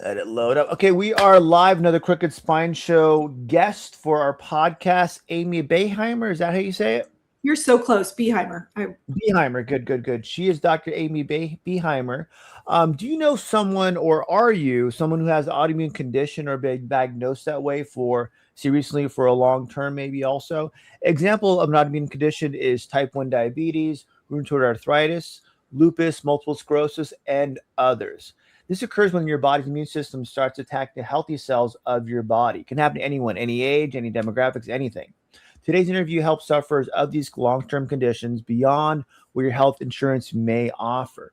Let it load up. Okay, we are live. Another Crooked Spine Show guest for our podcast, Amy Behimer. Is that how you say it? You're so close, Behimer. Behimer. Good. She is Dr. Amy Behimer. Do you know someone, or are you someone who has an autoimmune condition or been diagnosed that way for seriously for a long term, maybe also? Example of an autoimmune condition is type 1 diabetes, rheumatoid arthritis, lupus, multiple sclerosis, and others. This occurs when your body's immune system starts attacking the healthy cells of your body. It can happen to anyone, any age, any demographics, anything. Today's interview helps sufferers of these long-term conditions beyond what your health insurance may offer.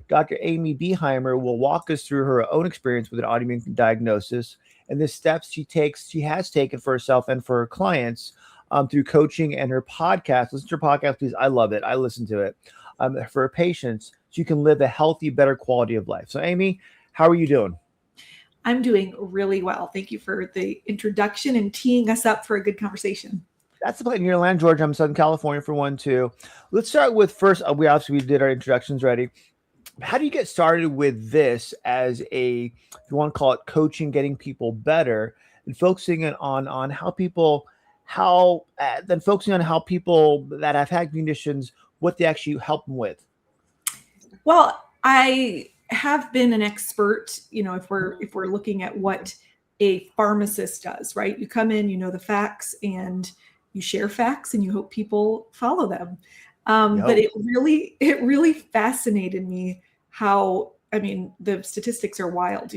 Dr. Amy Behimer will walk us through her own experience with an autoimmune diagnosis and the steps she has taken for herself and for her clients through coaching and her podcast. Listen to her podcast, please. I love it. I listen to it. For her patients, so you can live a healthy, better quality of life. So, Amy, how are you doing? I'm doing really well. Thank you for the introduction and teeing us up for a good conversation. That's the plan. You're in Atlanta, Georgia. I'm in Southern California for one, too. Let's start with first. We did our introductions already. How do you get started with this as if you want to call it coaching, getting people better, and focusing on how people that have had conditions, what they actually help them with? Well, I have been an expert, if we're looking at what a pharmacist does, right? You come in, you know the facts, and you share facts, and you hope people follow them. But it really fascinated me how, the statistics are wild.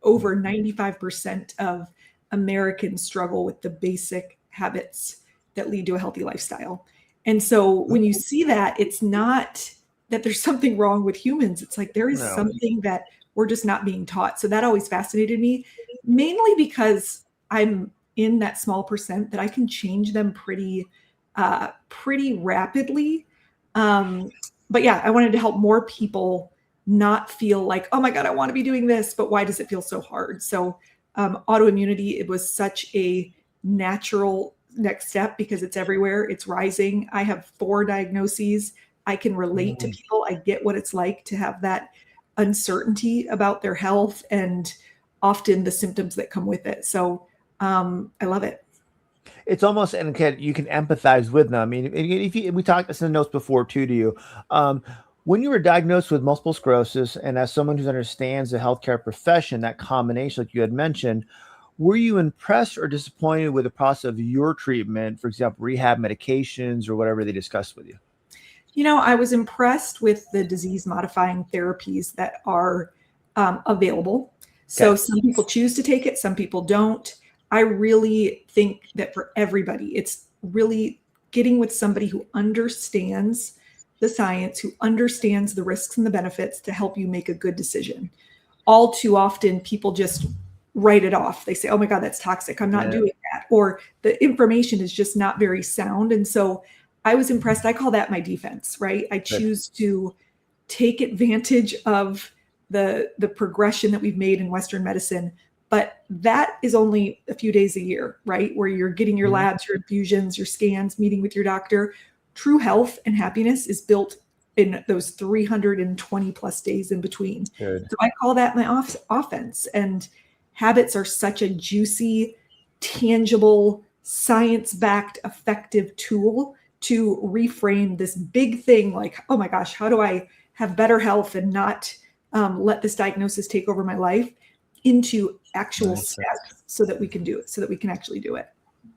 Over 95% of Americans struggle with the basic habits that lead to a healthy lifestyle. And so when you see that, it's not that there's something wrong with humans. It's like there is something that we're just not being taught. So that always fascinated me, mainly because I'm in that small percent that I can change them pretty rapidly. But yeah, I wanted to help more people not feel like, oh my God, I want to be doing this, but why does it feel so hard? So autoimmunity, it was such a natural next step because it's everywhere. It's rising. I have 4 diagnoses. I can relate to people. I get what it's like to have that uncertainty about their health and often the symptoms that come with it. So I love it. It's almost, and you can empathize with them. We talked this in the notes before too to you. When you were diagnosed with multiple sclerosis, and as someone who understands the healthcare profession, that combination, like you had mentioned, were you impressed or disappointed with the process of your treatment, for example, rehab medications or whatever they discussed with you? I was impressed with the disease-modifying therapies that are available. So some people choose to take it, some people don't. I really think that for everybody, it's really getting with somebody who understands the science, who understands the risks and the benefits to help you make a good decision. All too often, people just write it off. They say, oh my God, that's toxic. I'm not doing that. Or the information is just not very sound. And so I was impressed. I call that my defense, right? I choose to take advantage of the progression that we've made in Western medicine, but that is only a few days a year, right? Where you're getting your labs, your infusions, your scans, meeting with your doctor. True health and happiness is built in those 320 plus days in between. Good. So I call that my offense. And habits are such a juicy, tangible, science-backed, effective tool to reframe this big thing like, oh my gosh, how do I have better health and not let this diagnosis take over my life, into actual steps so that we can do it, so that we can actually do it.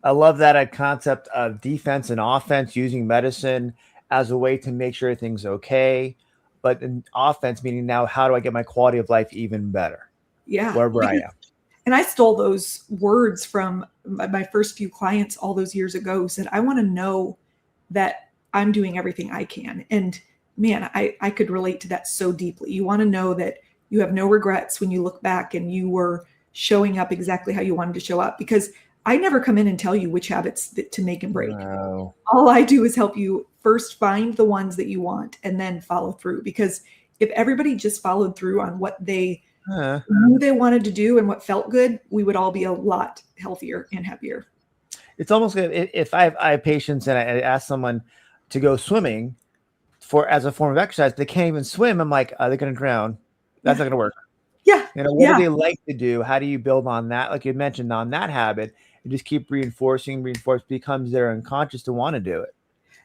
I love that concept of defense and offense, using medicine as a way to make sure everything's okay. But in offense, meaning now, how do I get my quality of life even better? Yeah. Wherever I am. And I stole those words from my first few clients all those years ago, who said, I want to know that I'm doing everything I can. And man, I could relate to that so deeply. You want to know that you have no regrets when you look back and you were showing up exactly how you wanted to show up, because I never come in and tell you which habits to make and break. No. All I do is help you first find the ones that you want and then follow through. Because if everybody just followed through on what they knew they wanted to do and what felt good, we would all be a lot healthier and happier. It's almost like if I have patients and I ask someone to go swimming as a form of exercise, they can't even swim. I'm like, they're going to drown. That's not going to work. Yeah. You know, what do Yeah. they like to do? How do you build on that? Like you mentioned, on that habit, and just keep reinforce, becomes their unconscious to want to do it.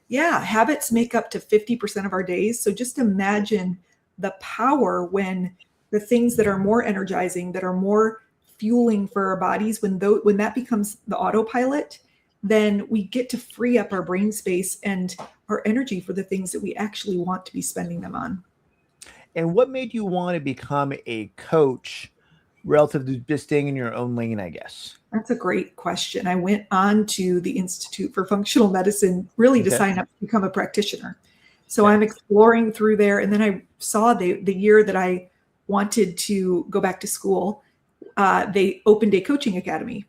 Yeah. Habits make up to 50% of our days. So just imagine the power when the things that are more energizing, that are more fueling for our bodies, when that becomes the autopilot, then we get to free up our brain space and our energy for the things that we actually want to be spending them on. And what made you want to become a coach relative to just staying in your own lane, I guess? That's a great question. I went on to the Institute for Functional Medicine really to Okay. sign up to become a practitioner. So Okay. I'm exploring through there. And then I saw the year that I wanted to go back to school, they opened a coaching academy.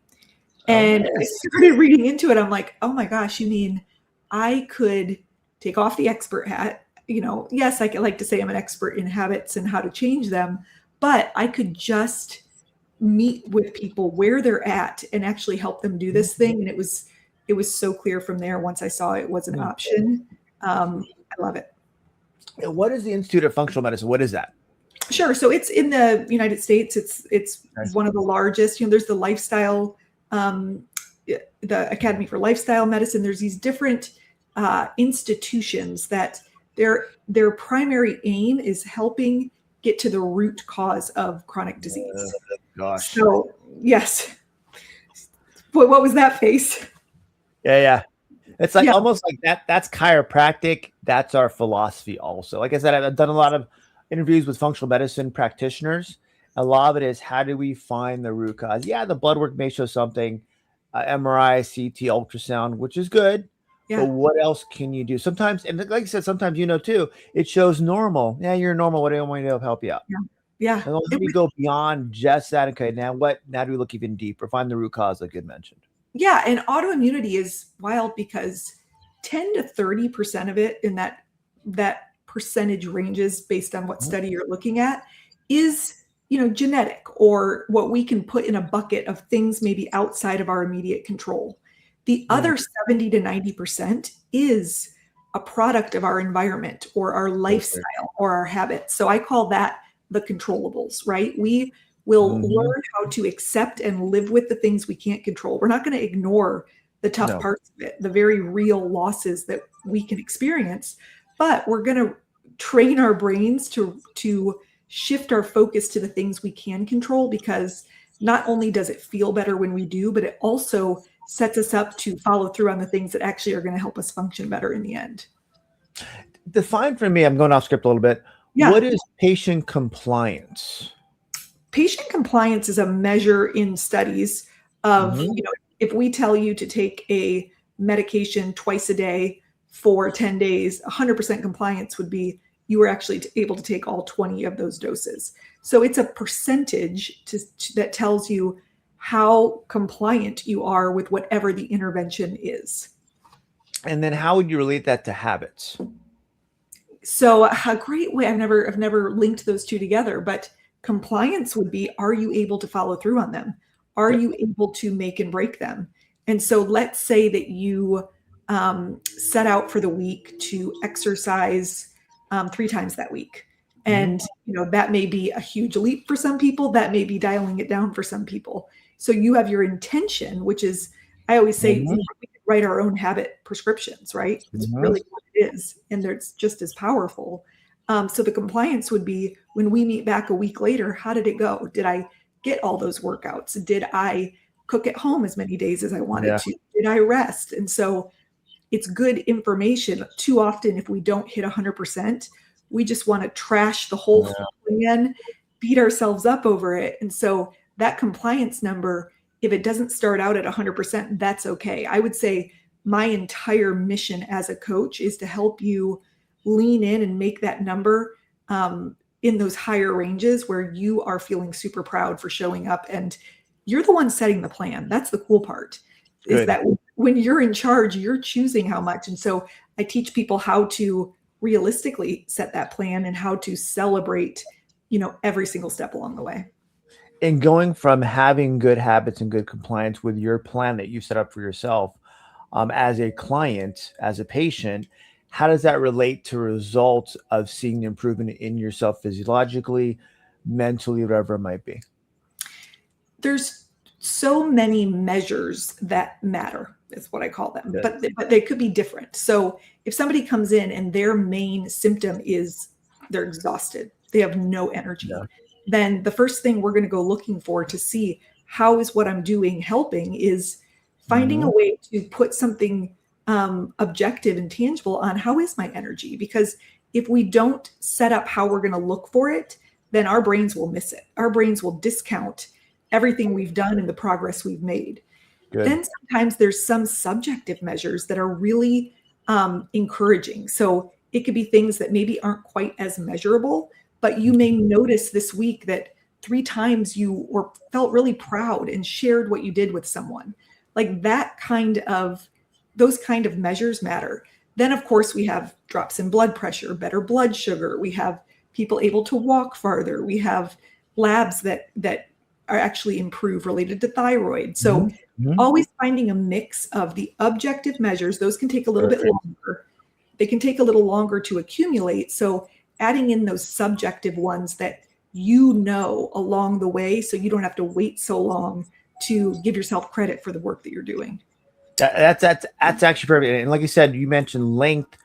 Oh, And I nice. started reading into it. I'm like, oh my gosh, you mean I could take off the expert hat? Yes, I could like to say I'm an expert in habits and how to change them, but I could just meet with people where they're at and actually help them do this thing. And it was so clear from there once I saw it was an option. I love it. And what is the Institute of Functional Medicine? What is that? Sure. So it's in the United States. It's Nice. one of the largest. There's the lifestyle, the Academy for Lifestyle Medicine. There's these different institutions that their primary aim is helping get to the root cause of chronic disease. Gosh. So yes. What was that face? Yeah. It's like Yeah. almost like that. That's chiropractic. That's our philosophy also. Like I said, I've done a lot of interviews with functional medicine practitioners. A lot of it is how do we find the root cause? Yeah, the blood work may show something, MRI, CT, ultrasound, which is good. But Yeah. what else can you do? Sometimes, and like I said, sometimes too, it shows normal. Yeah, you're normal. What do you want me to help you out? Yeah. Yeah. And then we go beyond just that. Okay, now what? Now do we look even deeper? Find the root cause, like you mentioned. Yeah, and autoimmunity is wild because 10 to 30% of it in that percentage ranges based on what study you're looking at is, genetic or what we can put in a bucket of things maybe outside of our immediate control. The other 70 to 90% is a product of our environment or our lifestyle or our habits. So I call that the controllables, right? We will learn how to accept and live with the things we can't control. We're not going to ignore the tough parts of it, the very real losses that we can experience, but we're going to train our brains to shift our focus to the things we can control, because not only does it feel better when we do, but it also sets us up to follow through on the things that actually are going to help us function better in the end. Define for me, I'm going off script a little bit. Yeah. What is patient compliance? Patient compliance is a measure in studies of, if we tell you to take a medication twice a day for 10 days, 100% compliance would be you were actually able to take all 20 of those doses. So it's a percentage that tells you how compliant you are with whatever the intervention is. And then how would you relate that to habits? So a great way, I've never linked those two together, but compliance would be, are you able to follow through on them? Are you able to make and break them? And so let's say that you set out for the week to exercise 3 times that week. And, that may be a huge leap for some people. That may be dialing it down for some people. So you have your intention, which is, I always say, we can write our own habit prescriptions, right? It's really what it is. And it's just as powerful. So the compliance would be when we meet back a week later, how did it go? Did I get all those workouts? Did I cook at home as many days as I wanted to? Did I rest? And so it's good information. Too often, if we don't hit 100%, we just want to trash the whole plan, beat ourselves up over it. And so that compliance number, if it doesn't start out at 100%, that's okay. I would say my entire mission as a coach is to help you lean in and make that number in those higher ranges where you are feeling super proud for showing up, and you're the one setting the plan. That's the cool part, is that when you're in charge, you're choosing how much. And so I teach people how to realistically set that plan and how to celebrate, every single step along the way. And going from having good habits and good compliance with your plan that you set up for yourself, as a client, as a patient, how does that relate to results of seeing the improvement in yourself physiologically, mentally, whatever it might be? There's so many measures that matter, is what I call them, Good. but they could be different. So if somebody comes in and their main symptom is they're exhausted, they have no energy, Yeah. then the first thing we're going to go looking for to see how is what I'm doing helping is finding a Mhm. way to put something objective and tangible on how is my energy. Because if we don't set up how we're going to look for it, then our brains will miss it. Our brains will discount everything we've done and the progress we've made. Good. Then sometimes there's some subjective measures that are really encouraging. So it could be things that maybe aren't quite as measurable, but you may notice this week that 3 times you felt really proud and shared what you did with someone. Like those kind of measures matter. Then of course we have drops in blood pressure, better blood sugar. We have people able to walk farther. We have labs that are actually improved related to thyroid. So Mhm. Mhm. always finding a mix of the objective measures, those can take a little bit Perfect. longer. They can take a little longer to accumulate. So adding in those subjective ones that along the way, so you don't have to wait so long to give yourself credit for the work that you're doing. That's actually perfect. And like you said, you mentioned length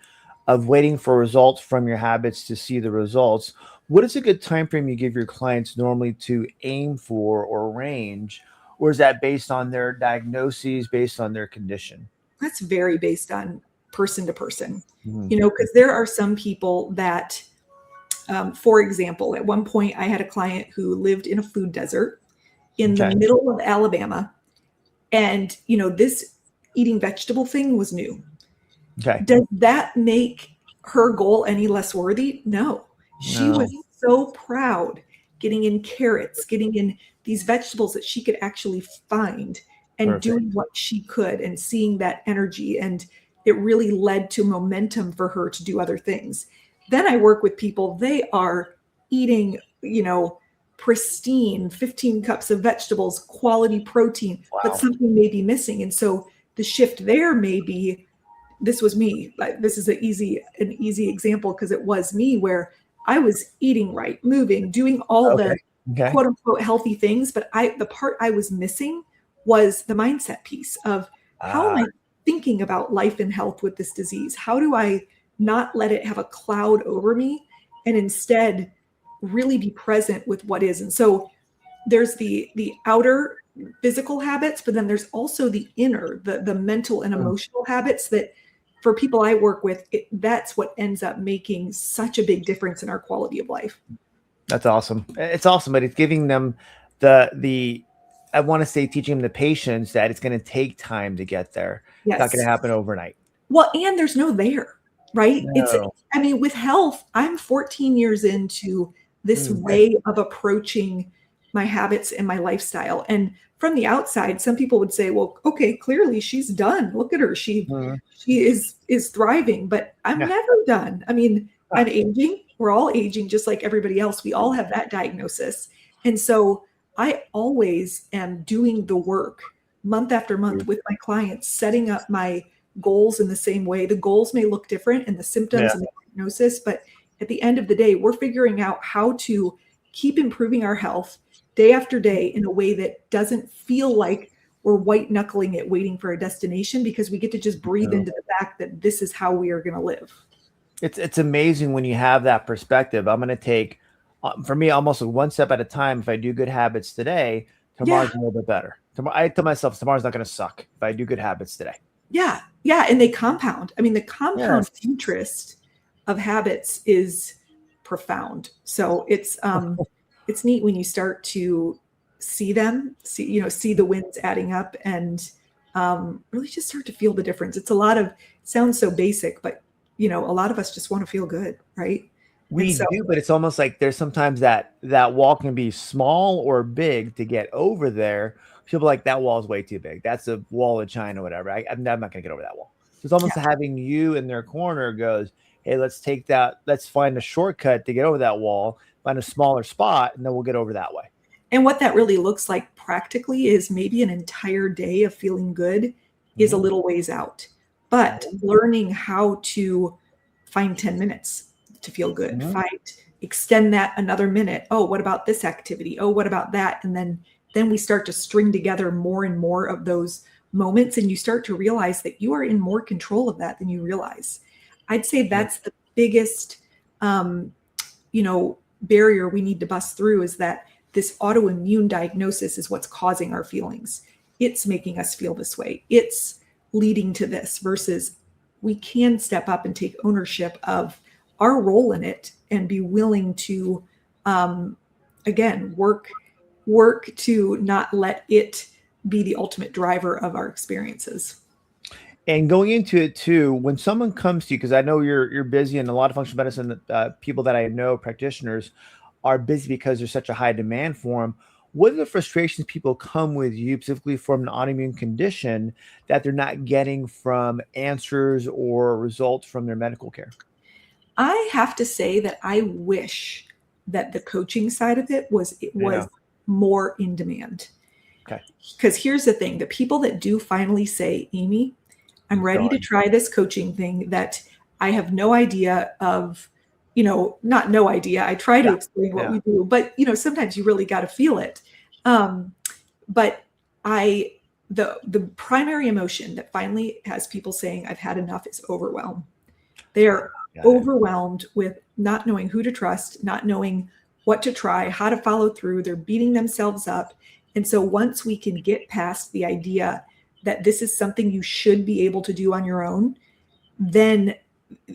of waiting for results from your habits to see the results. What is a good time frame you give your clients normally to aim for or range? Or is that based on their diagnoses, based on their condition? That's very based on person to person, Mhm. because there are some people that, for example, at one point I had a client who lived in a food desert in the Okay. middle of Alabama. And, this eating vegetable thing was new. Okay. Does that make her goal any less worthy? No. She No. was so proud getting in carrots, getting in these vegetables that she could actually find and Perfect. doing what she could and seeing that energy. And it really led to momentum for her to do other things. Then I work with people, they are eating, pristine 15 cups of vegetables, quality protein, but Wow. something may be missing. And so the shift there may be, this was me. Like, this is an easy example because it was me where I was eating right, moving, doing all Okay. the Okay. quote unquote healthy things, but the part I was missing was the mindset piece of how am Ah, I thinking about life and health with this disease? How do I not let it have a cloud over me and instead really be present with what is? And so there's the outer physical habits, but then there's also the inner, the mental and mm, emotional habits that for people I work with, that's what ends up making such a big difference in our quality of life. that's awesome. It's awesome, but it's giving them the I want to say teaching them the patience that it's going to take time to get there. It's not going Yes. to happen overnight. Well, and there's no there, right? No. I mean, with health, I'm 14 years into this Okay. way of approaching my habits and my lifestyle. And from the outside, some people would say, well, okay, clearly she's done. Look at her. Mhm. She is thriving, but I'm Yeah. never done. I mean, Ah, I'm aging. We're all aging just like everybody else. We all have that diagnosis. And so I always am doing the work month after month with my clients, setting up my goals in the same way. The goals may look different and the yeah. symptoms and the diagnosis, but at the end of the day, we're figuring out how to keep improving our health day after day in a way that doesn't feel like we're white knuckling it, waiting for a destination, because we get to just breathe No. into the fact that this is how we are going to live. It's amazing when you have that perspective. I'm going to take, for me, almost one step at a time. If I do good habits today, Yeah. tomorrow's a little bit better. Tomorrow, I tell myself tomorrow's not going to suck if I do good habits today. Yeah. Yeah. And they compound. I mean, the compound Yes. interest of habits is profound. So it's neat when you start to see them, see the wins adding up and really just start to feel the difference. Sounds so basic, but a lot of us just want to feel good, right? And We so do, but it's almost like there's sometimes that wall can be small or big to get over there. People are like that wall is way too big. That's a wall of China, whatever. I'm not going to get over that wall. It's almost yeah. having you in their corner goes, hey, let's take that. Let's find a shortcut to get over that wall. Find a smaller spot, and then we'll get over that way. And what that really looks like practically is maybe an entire day of feeling good is a Mhm. little ways out. But learning how to find 10 minutes to feel good, Mhm. find extend that another minute. Oh, what about this activity? Oh, what about that? And then we start to string together more and more of those moments, and you start to realize that you are in more control of that than you realize. I'd say that's the biggest, barrier we need to bust through, is that this autoimmune diagnosis is what's causing our feelings. It's making us feel this way. It's leading to this, versus we can step up and take ownership of our role in it and be willing to, again, work to not let it be the ultimate driver of our experiences. And going into it too, when someone comes to you, because I know you're busy, and a lot of functional medicine people that I know, practitioners, are busy because there's such a high demand for them. What are the frustrations people come with you, specifically from an autoimmune condition, that they're not getting from answers or results from their medical care? I have to say that I wish that the coaching side of it was more in demand. Okay. Because here's the thing, the people that do finally say, Amy, I'm ready to try this coaching thing that I have no idea of, not no idea. I try to explain what we do, but sometimes you really got to feel it. But the primary emotion that finally has people saying I've had enough is overwhelm. They are overwhelmed with not knowing who to trust, not knowing what to try, how to follow through. They're beating themselves up. And so once we can get past the idea that this is something you should be able to do on your own, then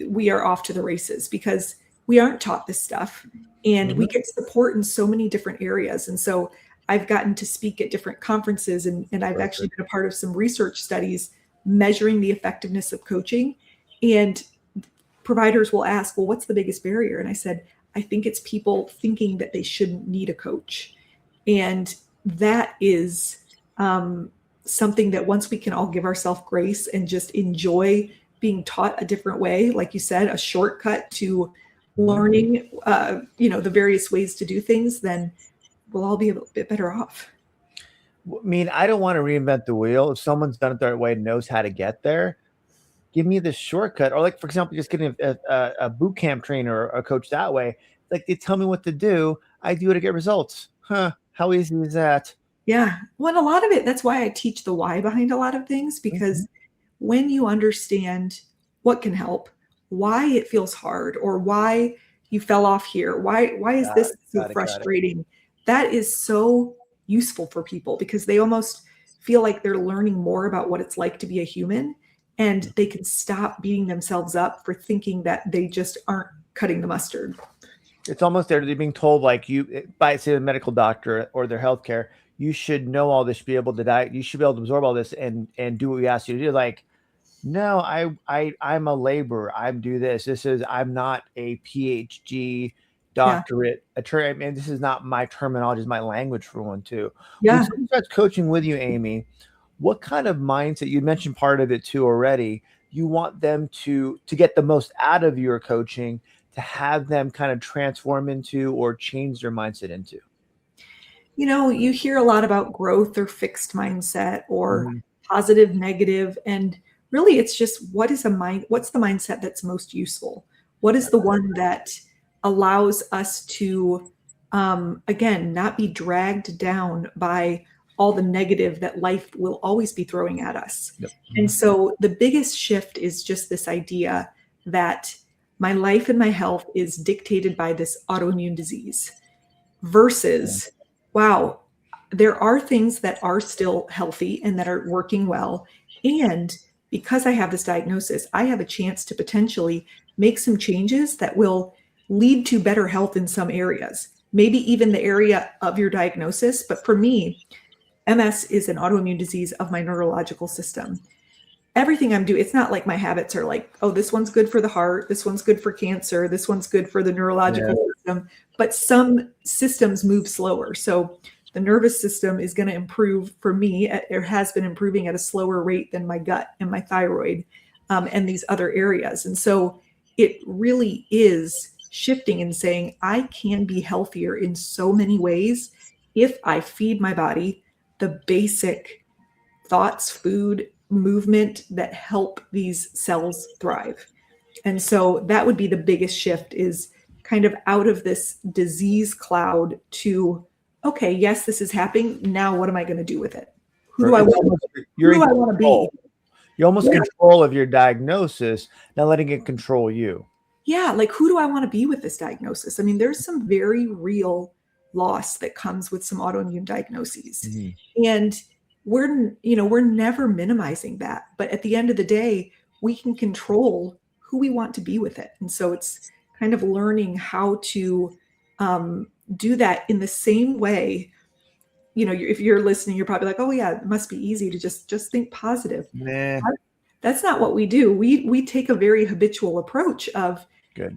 we are off to the races, because we aren't taught this stuff, and we get support in so many different areas. And so I've gotten to speak at different conferences, and I've actually been a part of some research studies measuring the effectiveness of coaching. And providers will ask, well, what's the biggest barrier? And I said, I think it's people thinking that they shouldn't need a coach. And that is something that once we can all give ourselves grace and just enjoy being taught a different way, like you said, a shortcut to learning, the various ways to do things, then we'll all be a bit better off. I mean, I don't want to reinvent the wheel. If someone's done it the right way and knows how to get there, give me this shortcut. Or, like, for example, just getting a boot camp trainer or a coach that way. Like, they tell me what to do. I do it to get results. How easy is that? Yeah. Well, a lot of it, that's why I teach the why behind a lot of things, because when you understand what can help, why it feels hard, or why you fell off here, why is this so frustrating, that is so useful for people, because they almost feel like they're learning more about what it's like to be a human, and they can stop beating themselves up for thinking that they just aren't cutting the mustard. It's almost there. They're being told, like, by, say, the medical doctor or their healthcare, you should know all this, be able to diet, you should be able to absorb all this and do what we ask you to do. Like, no, I'm a laborer. I'm not a PhD doctorate attorney. I mean, this is not my terminology, it's my language for one too. Yeah. When someone starts coaching with you, Amy, what kind of mindset, you mentioned part of it too already, you want them to get the most out of your coaching, to have them kind of transform into or change their mindset into? You hear a lot about growth or fixed mindset or positive, negative, and really it's just what's the mindset that's most useful? What is the one that allows us to, again, not be dragged down by all the negative that life will always be throwing at us? And so the biggest shift is just this idea that my life and my health is dictated by this autoimmune disease, versus wow, there are things that are still healthy and that are working well. And because I have this diagnosis, I have a chance to potentially make some changes that will lead to better health in some areas, maybe even the area of your diagnosis. But for me, MS is an autoimmune disease of my neurological system. Everything I'm doing, it's not like my habits are like, oh, this one's good for the heart, this one's good for cancer, this one's good for the neurological system, but some systems move slower. So the nervous system is going to improve for me. It has been improving at a slower rate than my gut and my thyroid and these other areas. And so it really is shifting and saying, I can be healthier in so many ways if I feed my body the basic thoughts, food, movement that help these cells thrive. And so that would be the biggest shift, is kind of out of this disease cloud to, okay, yes, this is happening. Now, what am I going to do with it? Who do I want to be? You're almost in control of your diagnosis, not letting it control you. Yeah. Like, who do I want to be with this diagnosis? I mean, there's some very real loss that comes with some autoimmune diagnoses. Mm-hmm. And we're never minimizing that. But at the end of the day, we can control who we want to be with it. And so it's kind of learning how to do that in the same way. If you're listening, you're probably like, oh yeah, it must be easy to just think positive. Nah. That's not what we do. We take a very habitual approach of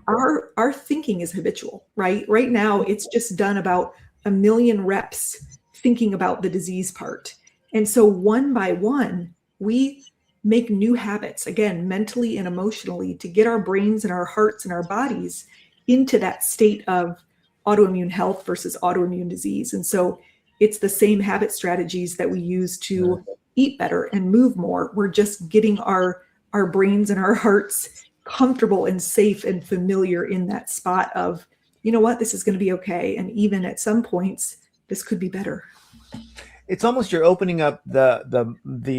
our thinking is habitual, right? Right now, it's just done about 1 million reps thinking about the disease part. And so one by one, we make new habits, again, mentally and emotionally, to get our brains and our hearts and our bodies into that state of autoimmune health versus autoimmune disease. And so it's the same habit strategies that we use to eat better and move more. We're just getting our brains and our hearts comfortable and safe and familiar in that spot of, you know what, this is going to be okay. And even at some points, this could be better. It's almost you're opening up the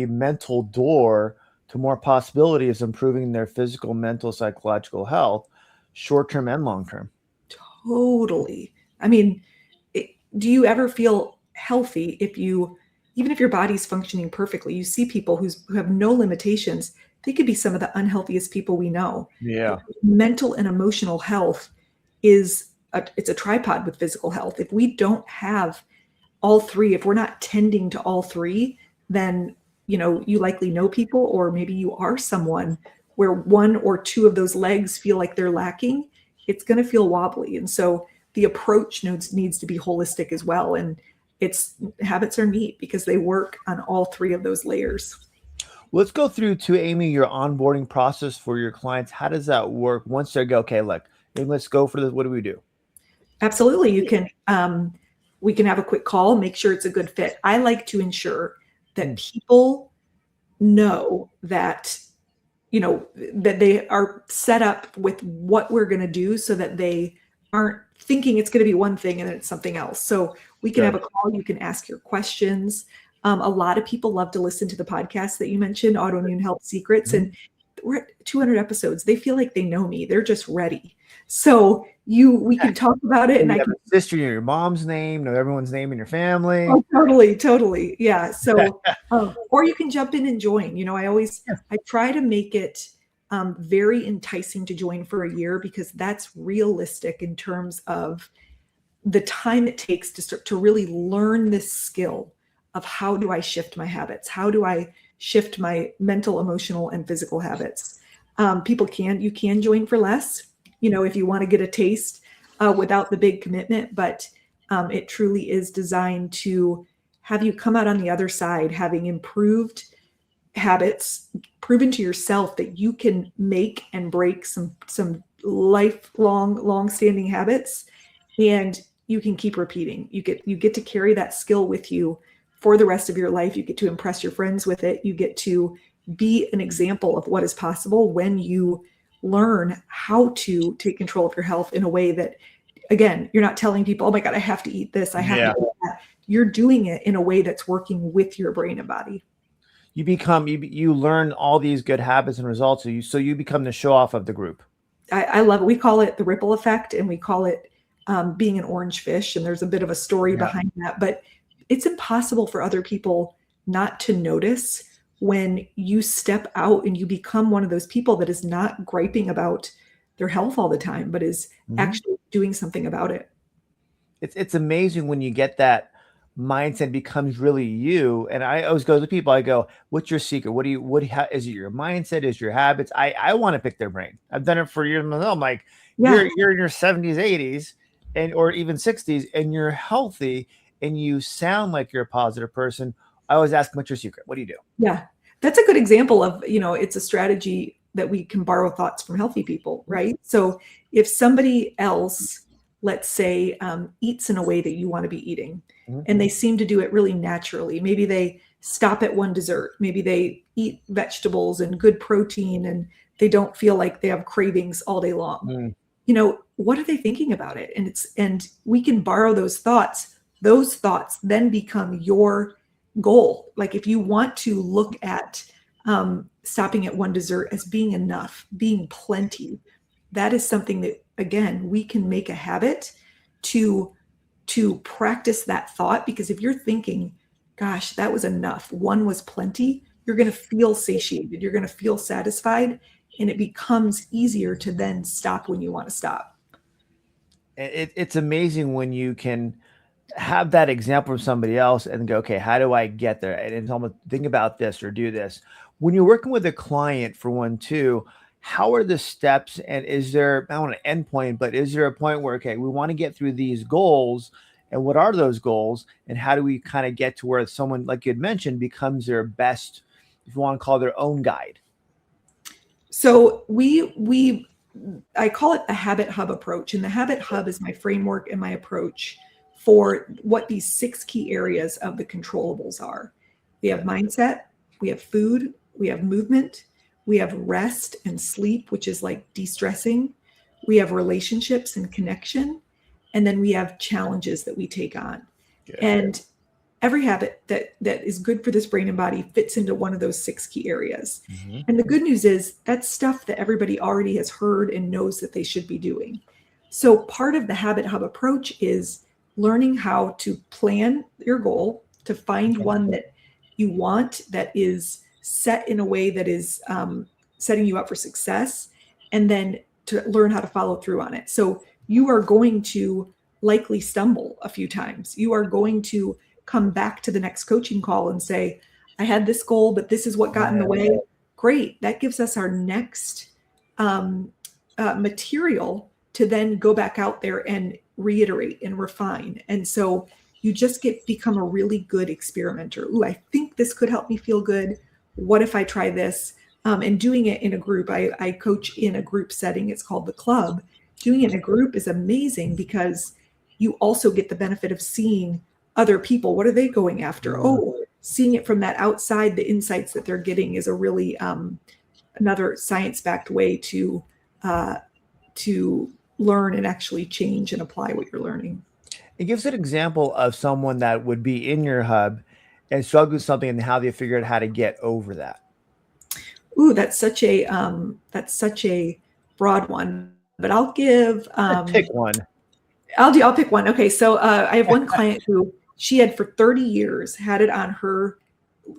mental door to more possibilities, improving their physical, mental, psychological health, short-term and long-term. Totally. I mean, do you ever feel healthy even if your body's functioning perfectly? You see people who have no limitations. They could be some of the unhealthiest people we know. Yeah. Mental and emotional health it's a tripod with physical health. If we don't have all three, if we're not tending to all three, then, you likely know people, or maybe you are someone where one or two of those legs feel like they're lacking. It's going to feel wobbly. And so the approach needs to be holistic as well. And habits are neat because they work on all three of those layers. Let's go through to Amy, your onboarding process for your clients. How does that work once they go, okay, look, let's go for this. What do we do? Absolutely. You can, we can have a quick call, make sure it's a good fit. I like to ensure that people know that, that they are set up with what we're going to do so that they aren't thinking it's going to be one thing and then it's something else. So we can have a call. You can ask your questions. A lot of people love to listen to the podcast that you mentioned, Autoimmune Health Secrets, and we're at 200 episodes. They feel like they know me. They're just ready. So we can talk about it. And I can sister, your mom's name, know everyone's name in your family. Oh, totally. Yeah. So, or you can jump in and join. I try to make it very enticing to join for a year, because that's realistic in terms of the time it takes to really learn this skill of how do I shift my habits? How do I shift my mental, emotional, and physical habits? You can join for less, if you want to get a taste without the big commitment, but it truly is designed to have you come out on the other side, having improved habits, proven to yourself that you can make and break some lifelong, long-standing habits, and you can keep repeating. You get to carry that skill with you for the rest of your life. You get to impress your friends with it. You get to be an example of what is possible when you learn how to take control of your health in a way that, again, you're not telling people, oh my God, I have to eat this. I have to eat that. You're doing it in a way that's working with your brain and body. You learn all these good habits and results. So you become the show off of the group. I love it. We call it the ripple effect, and we call it being an orange fish. And there's a bit of a story behind that, but it's impossible for other people not to notice when you step out and you become one of those people that is not griping about their health all the time, but is actually doing something about it. It's amazing when you get that mindset becomes really you. And I always go to people, I go, what's your secret? Is it your mindset? Is your habits? I want to pick their brain. I've done it for years. I'm like, you're in your 70s, 80s, or even 60s, and you're healthy and you sound like you're a positive person. I always ask them, what's your secret? What do you do? Yeah, that's a good example of, it's a strategy that we can borrow thoughts from healthy people, right? So if somebody else, let's say, eats in a way that you want to be eating, and they seem to do it really naturally. Maybe they stop at one dessert. Maybe they eat vegetables and good protein, and they don't feel like they have cravings all day long. what are they thinking about it? And we can borrow those thoughts. Those thoughts then become your goal. Like if you want to look at stopping at one dessert as being enough, being plenty, that is something that, again, we can make a habit to practice that thought. Because if you're thinking, gosh, that was enough, one was plenty, you're going to feel satiated, you're going to feel satisfied, and it becomes easier to then stop when you want to stop. It's amazing when you can have that example from somebody else and go, okay, how do I get there? And it's almost think about this or do this. When you're working with a client for one, too, how are the steps? And is there, I don't want an end point, but is there a point where, okay, we want to get through these goals, and what are those goals? And how do we kind of get to where someone, like you had mentioned, becomes their best, if you want to call their own guide? So I call it the habit hub approach. And the habit hub is my framework and my approach for what these 6 key areas of the controllables are. We have mindset, we have food, we have movement, we have rest and sleep, which is like de-stressing. We have relationships and connection. And then we have challenges that we take on. Yeah. And every habit that is good for this brain and body fits into one of those 6 key areas. Mm-hmm. And the good news is that's stuff that everybody already has heard and knows that they should be doing. So part of the habit hub approach is learning how to plan your goal, to find one that you want, that is set in a way that is setting you up for success, and then to learn how to follow through on it. So you are going to likely stumble a few times. You are going to come back to the next coaching call and say, I had this goal, but this is what got in the way. Great. That gives us our next material to then go back out there and reiterate and refine. And so you just become a really good experimenter. Ooh, I think this could help me feel good. What if I try this? And doing it in a group, I coach in a group setting. It's called the club. Doing it in a group is amazing because you also get the benefit of seeing other people. What are they going after? Oh, seeing it from that outside, the insights that they're getting is a really another science-backed way to learn and actually change and apply what you're learning. It gives an example of someone that would be in your hub and struggle with something and how they figured out how to get over that. Ooh, that's such a broad one, but I'll give pick one. I'll pick one. Okay, so I have one client who she had for 30 years had it on her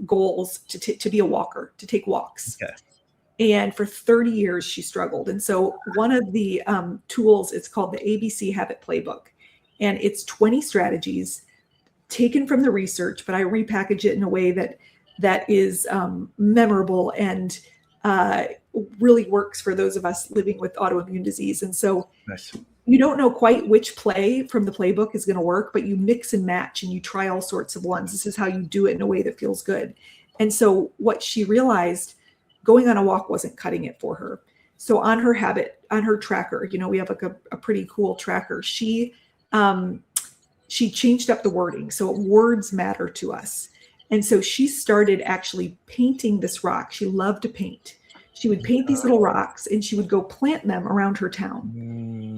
goals to be a walker, to take walks. Okay. And for 30 years she struggled. And so one of the tools, it's called the ABC Habit Playbook, and it's 20 strategies taken from the research, but I repackage it in a way that is memorable and really works for those of us living with autoimmune disease. And so nice. You don't know quite which play from the playbook is going to work, but you mix and match and you try all sorts of ones. This is how you do it in a way that feels good. And so what she realized, going on a walk wasn't cutting it for her. So on her habit, on her tracker, we have like a pretty cool tracker. She changed up the wording. So words matter to us. And so she started actually painting this rock. She loved to paint. She would paint these little rocks and she would go plant them around her town.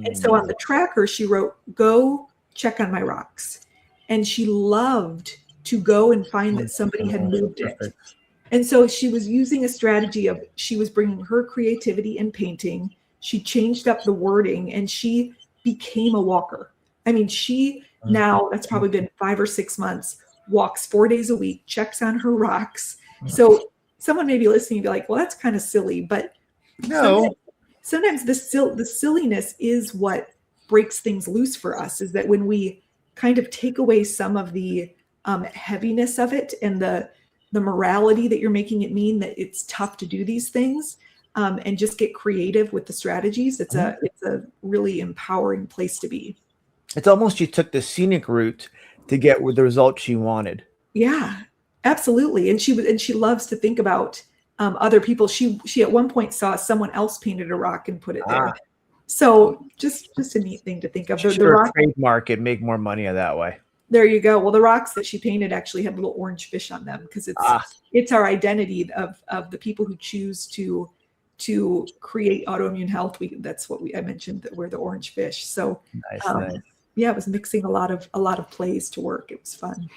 And so on the tracker, she wrote, go check on my rocks. And she loved to go and find that somebody had moved it. And so she was using a strategy of, she was bringing her creativity and painting. She changed up the wording and she became a walker. I mean, she now, that's probably been 5 or 6 months, walks 4 days a week, checks on her rocks. So someone may be listening and be like, well, that's kind of silly, but no. Sometimes the silliness is what breaks things loose for us, is that when we kind of take away some of the heaviness of it and the morality that you're making it mean that it's tough to do these things, and just get creative with the strategies, it's a really empowering place to be. It's almost she took the scenic route to get the result she wanted. Yeah, absolutely. And she loves to think about other people. She at one point saw someone else painted a rock and put it there. So just a neat thing to think of. The rock, trademark it, make more money that way. There you go. Well, the rocks that she painted actually had little orange fish on them because it's our identity of the people who choose to to create autoimmune health. That's what I mentioned, that we're the orange fish. So Nice. yeah, it was mixing a lot of plays to work. It was fun.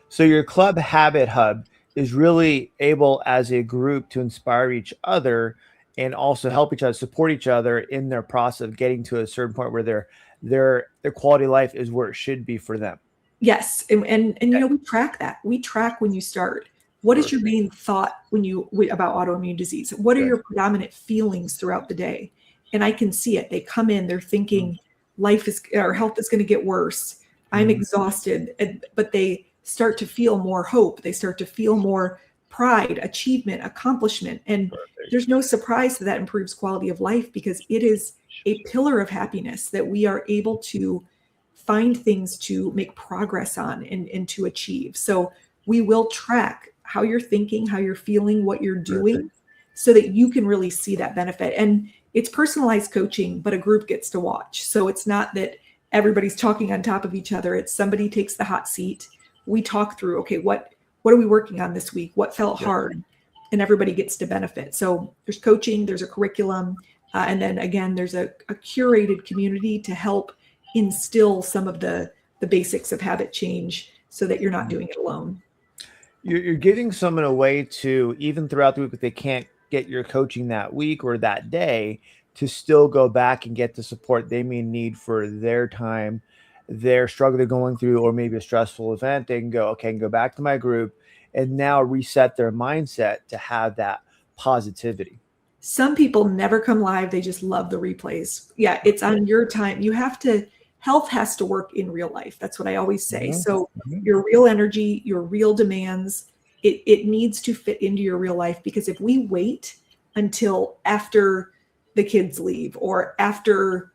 So your club habit hub is really able as a group to inspire each other and also help each other, support each other in their process of getting to a certain point where their quality of life is where it should be for them. Yes. And we track that. We track when you start. What is your main thought about autoimmune disease? What are your predominant feelings throughout the day? And I can see it. They come in, they're thinking health is going to get worse. I'm exhausted, but they start to feel more hope. They start to feel more pride, achievement, accomplishment. And there's no surprise that improves quality of life, because it is a pillar of happiness that we are able to find things to make progress on and to achieve. So we will track how you're thinking, how you're feeling, what you're doing, so that you can really see that benefit. And it's personalized coaching, but a group gets to watch. So it's not that everybody's talking on top of each other. It's somebody takes the hot seat. We talk through, okay, what are we working on this week? What felt hard? And everybody gets to benefit. So there's coaching, there's a curriculum, and then again, there's a curated community to help instill some of the basics of habit change, so that you're not doing it alone. You're giving someone a way to, even throughout the week, if they can't get your coaching that week or that day, to still go back and get the support they may need for their time, their struggle they're going through, or maybe a stressful event. They can go, okay, I can go back to my group and now reset their mindset to have that positivity. Some people never come live. They just love the replays. Yeah, it's on your time. Health has to work in real life. That's what I always say. So your real energy, your real demands, it needs to fit into your real life, because if we wait until after the kids leave or after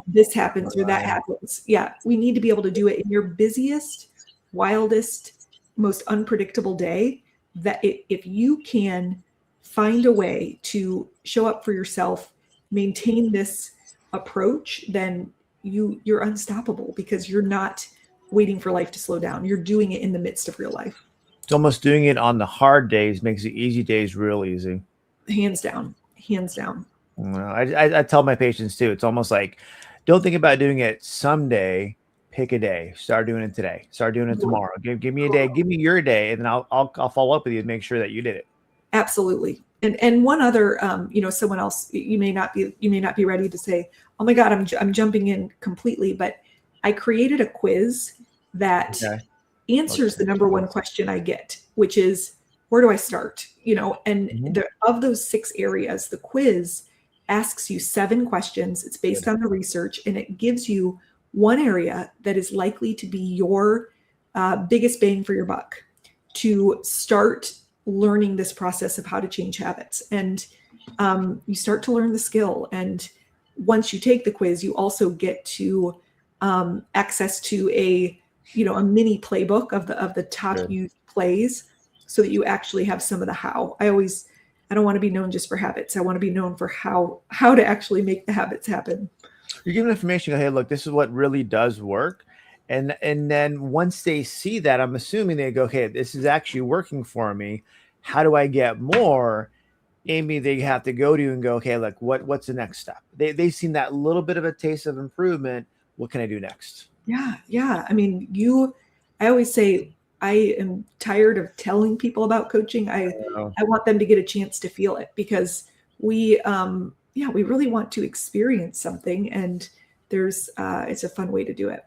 this happens or that happens, we need to be able to do it in your busiest, wildest, most unpredictable day. That if you can find a way to show up for yourself, maintain this approach, then you're unstoppable, because you're not waiting for life to slow down. You're doing it in the midst of real life. It's almost doing it on the hard days makes the easy days real easy. Hands down. Well, I tell my patients too, it's almost like, don't think about doing it someday. Pick a day. Start doing it today. Start doing it tomorrow. Give me a day. Give me your day, and then I'll follow up with you and make sure that you did it. Absolutely. And one other, someone else, you may not be ready to say, oh my God, I'm jumping in completely, but I created a quiz that answers the number one question I get, which is, where do I start? Of those 6 areas, the quiz asks you 7 questions. It's based on the research, and it gives you one area that is likely to be your biggest bang for your buck to start learning this process of how to change habits. And you start to learn the skill. And once you take the quiz, you also get to access to a mini playbook of the top used plays, so that you actually have some of the how. I don't want to be known just for habits. I want to be known for how to actually make the habits happen. You're giving information. Hey, look, this is what really does work. And then once they see that, I'm assuming they go, okay, this is actually working for me. How do I get more? Amy, they have to go to and go, okay, look, what's the next step? They've seen that little bit of a taste of improvement. What can I do next? Yeah. I mean, I always say, I am tired of telling people about coaching. I want them to get a chance to feel it, because we really want to experience something, and it's a fun way to do it.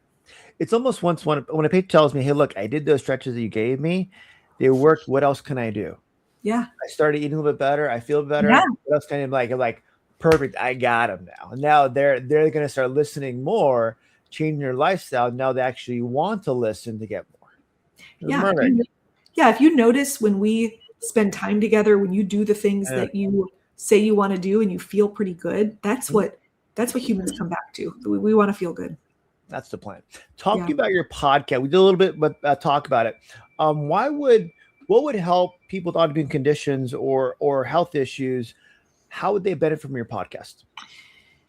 It's almost when a patient tells me, hey, look, I did those stretches that you gave me. They worked. What else can I do? Yeah. I started eating a little bit better. I feel better. Yeah. What else can I do? Like, perfect. I got them now. And now they're going to start listening more, changing their lifestyle. Now they actually want to listen to get more. Yeah. If you notice, when we spend time together, when you do the things that you say you want to do and you feel pretty good, that's what humans come back to. We want to feel good. That's the plan. Talking about your podcast, we did a little bit, but talk about it. What would help people with autoimmune conditions or health issues? How would they benefit from your podcast?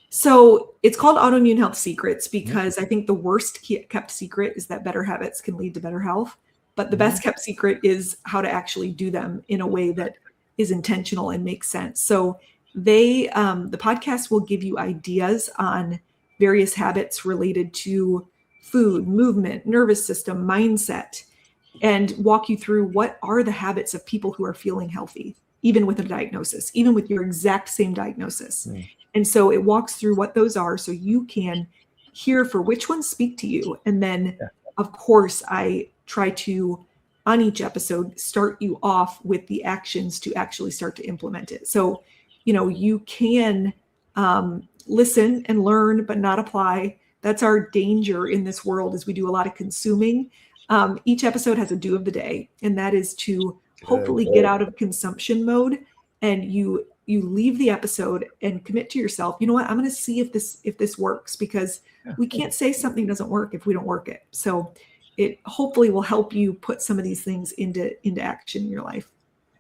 So it's called Autoimmune Health Secrets, because I think the worst kept secret is that better habits can lead to better health. But the best kept secret is how to actually do them in a way that is intentional and makes sense. So the podcast will give you ideas on various habits related to food, movement, nervous system, mindset, and walk you through what are the habits of people who are feeling healthy, even with a diagnosis, even with your exact same diagnosis. And so it walks through what those are so you can hear for which ones speak to you. And then, of course, I try to, on each episode, start you off with the actions to actually start to implement it. So, you can listen and learn, but not apply. That's our danger in this world, is we do a lot of consuming. Each episode has a do of the day, and that is to hopefully get out of consumption mode, and you leave the episode and commit to yourself. You know what? I'm going to see if this works, because we can't say something doesn't work if we don't work it. So it hopefully will help you put some of these things into action in your life.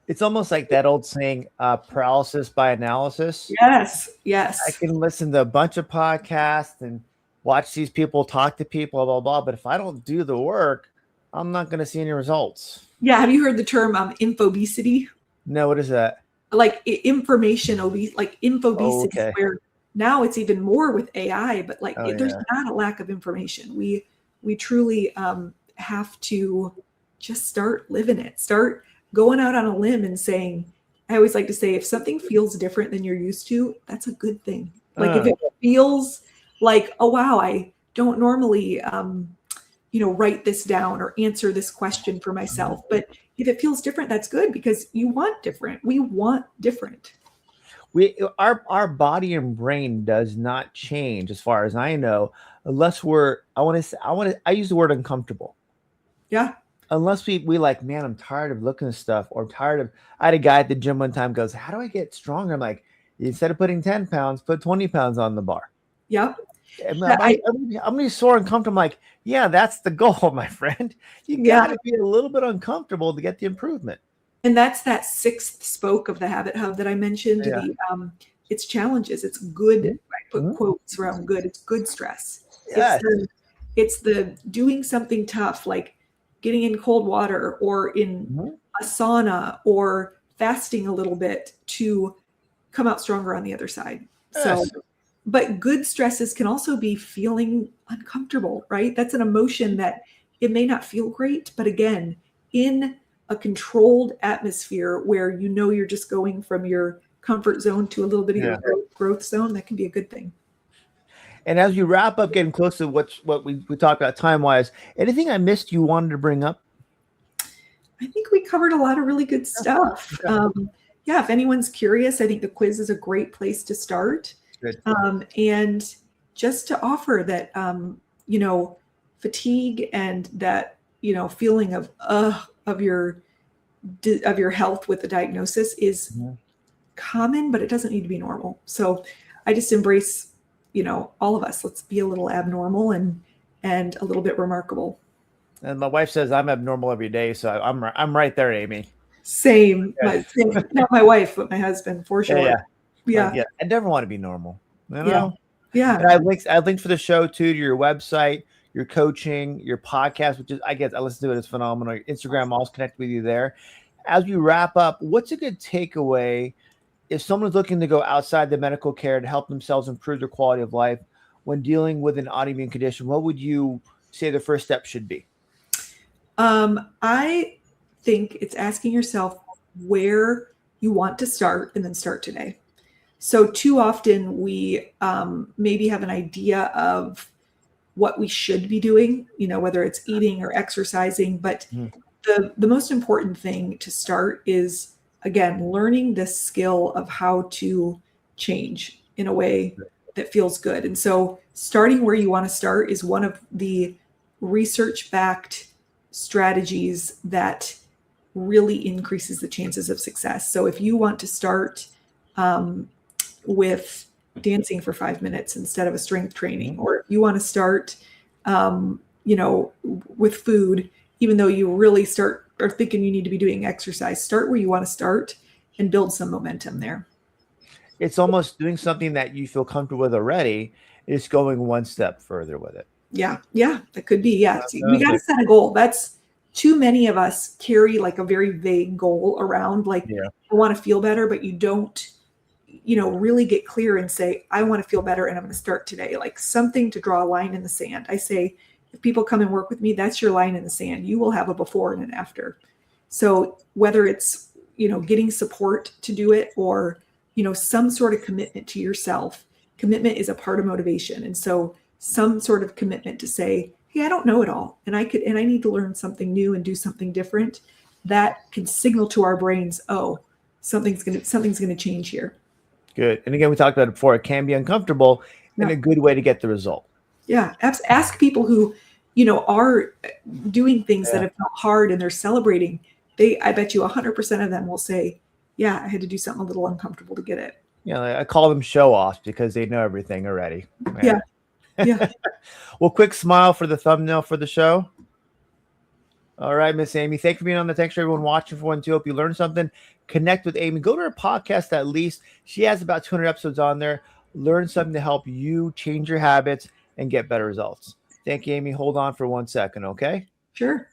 It's almost like that old saying, paralysis by analysis. Yes. I can listen to a bunch of podcasts and watch these people talk to people, blah, blah, blah. But if I don't do the work, I'm not going to see any results. Yeah. Have you heard the term infobesity? No, what is that? Like information obese, like infobesity, okay. where now it's even more with AI, but there's not a lack of information. We truly have to just start living it, start going out on a limb and saying, I always like to say, if something feels different than you're used to, that's a good thing. Like if it feels like, oh, wow, I don't normally, write this down or answer this question for myself. But if it feels different, that's good, because you want different. We want different. Our body and brain does not change, as far as I know, unless I use the word uncomfortable. Yeah. Unless we like, man, I'm tired of looking at stuff, or I had a guy at the gym one time goes, how do I get stronger? I'm like, instead of putting 10 pounds, put 20 pounds on the bar. Yeah. I'm gonna be sore and uncomfortable. I'm like, yeah, that's the goal, my friend. You gotta be a little bit uncomfortable to get the improvement. And that's that sixth spoke of the habit hub that I mentioned. It's challenges. It's good. I put quotes around good. It's good stress. Yes. It's the doing something tough, like getting in cold water or in a sauna or fasting a little bit to come out stronger on the other side. Yes. So, but good stresses can also be feeling uncomfortable, right? That's an emotion that it may not feel great, but again, in a controlled atmosphere where you're just going from your comfort zone to a little bit of your growth zone, that can be a good thing. And as you wrap up, getting close to what we talked about time-wise, anything I missed you wanted to bring up? I think we covered a lot of really good stuff. If anyone's curious, I think the quiz is a great place to start. Good. And just to offer that, fatigue and that, feeling of your health with the diagnosis is common, but it doesn't need to be normal. So I just embrace, all of us. Let's be a little abnormal and a little bit remarkable. And my wife says I'm abnormal every day, so I'm right there, Amy. Same. Not my wife, but my husband, for sure. Yeah. I never want to be normal. Yeah. And I linked for the show too, to your website, your coaching, your podcast, which is, I listen to it. It's phenomenal. Your Instagram, I'll connect with you there. As we wrap up, what's a good takeaway if someone's looking to go outside the medical care to help themselves improve their quality of life when dealing with an autoimmune condition? What would you say the first step should be? I think it's asking yourself where you want to start and then start today. So too often we maybe have an idea of what we should be doing, whether it's eating or exercising, but the most important thing to start is, again, learning this skill of how to change in a way that feels good. And so starting where you want to start is one of the research-backed strategies that really increases the chances of success. So if you want to start with dancing for 5 minutes instead of a strength training, or if you want to start, with food, even though you really are thinking you need to be doing exercise, start where you want to start and build some momentum there. It's almost doing something that you feel comfortable with already. It's going one step further with it. Yeah, that could be. Yeah, we got to set a goal. That's too many of us carry like a very vague goal around, like I want to feel better, but you don't really get clear and say, I want to feel better and I'm going to start today. Like something to draw a line in the sand. I say, if people come and work with me, that's your line in the sand. You will have a before and an after. So whether it's, getting support to do it or, some sort of commitment to yourself, commitment is a part of motivation. And so some sort of commitment to say, hey, I don't know it all. And I need to learn something new and do something different. That can signal to our brains, oh, something's going to change here. Good. And again, we talked about it before. It can be uncomfortable and a good way to get the result. Yeah. Ask people who, are doing things that have felt hard and they're celebrating. I bet you 100% of them will say, yeah, I had to do something a little uncomfortable to get it. Yeah. I call them show offs because they know everything already. Man. Yeah. Yeah. Well, quick smile for the thumbnail for the show. All right, Miss Amy. Thanks for being on the text. Everyone watching for one too. Hope you learned something. Connect with Amy. Go to her podcast at least. She has about 200 episodes on there. Learn something to help you change your habits and get better results. Thank you, Amy. Hold on for 1 second, okay? Sure.